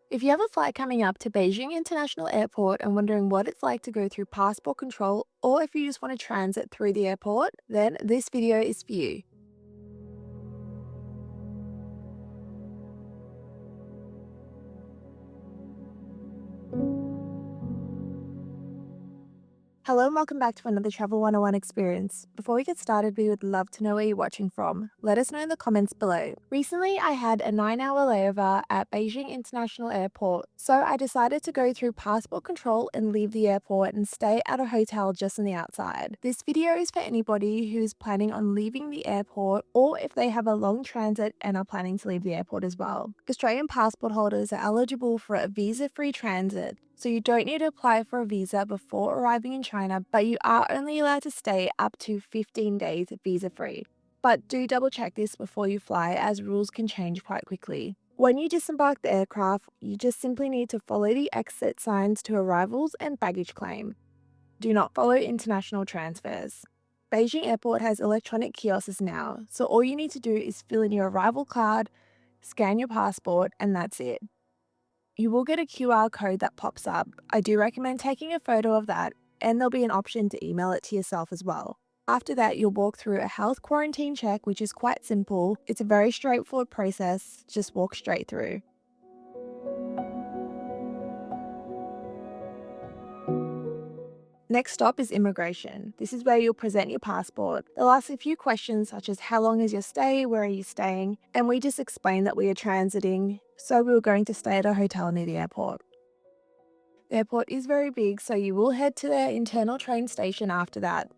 If you have a flight coming up to Beijing International Airport and wondering what it's like to go through passport control, or if you just want to transit through the airport, then this video is for you. Hello and welcome back to another Travel 101 experience. Before we get started, we would love to know where you're watching from. Let us know in the comments below. Recently, I had a 9-hour layover at Beijing International Airport, so I decided to go through passport control and leave the airport and stay at a hotel just on the outside. This video is for anybody who's planning on leaving the airport or if they have a long transit and are planning to leave the airport as well. Australian passport holders are eligible for a visa-free transit, so you don't need to apply for a visa before arriving in China, but you are only allowed to stay up to 15 days visa-free. But do double check this before you fly, as rules can change quite quickly. When you disembark the aircraft, you just simply need to follow the exit signs to arrivals and baggage claim. Do not follow international transfers. Beijing Airport has electronic kiosks now, so all you need to do is fill in your arrival card, scan your passport, and that's it. You will get a QR code that pops up. I do recommend taking a photo of that, and there'll be an option to email it to yourself as well. After that, you'll walk through a health quarantine check, which is quite simple. It's a very straightforward process, just walk straight through. Next stop is immigration. This is where you'll present your passport. They'll ask a few questions such as how long is your stay, where are you staying, and we just explain that we are transiting, so we were going to stay at a hotel near the airport. The airport is very big, so you will head to their internal train station after that.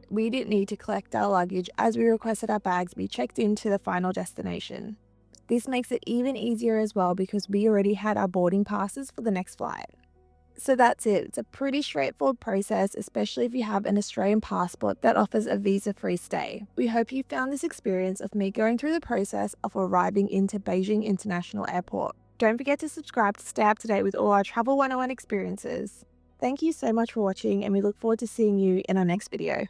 We didn't need to collect our luggage as we requested our bags be checked into the final destination. This makes it even easier as well because we already had our boarding passes for the next flight. So that's it. It's a pretty straightforward process, especially if you have an Australian passport that offers a visa-free stay. We hope you found this experience of me going through the process of arriving into Beijing International Airport. Don't forget to subscribe to stay up to date with all our Travel 101 experiences. Thank you so much for watching, and we look forward to seeing you in our next video.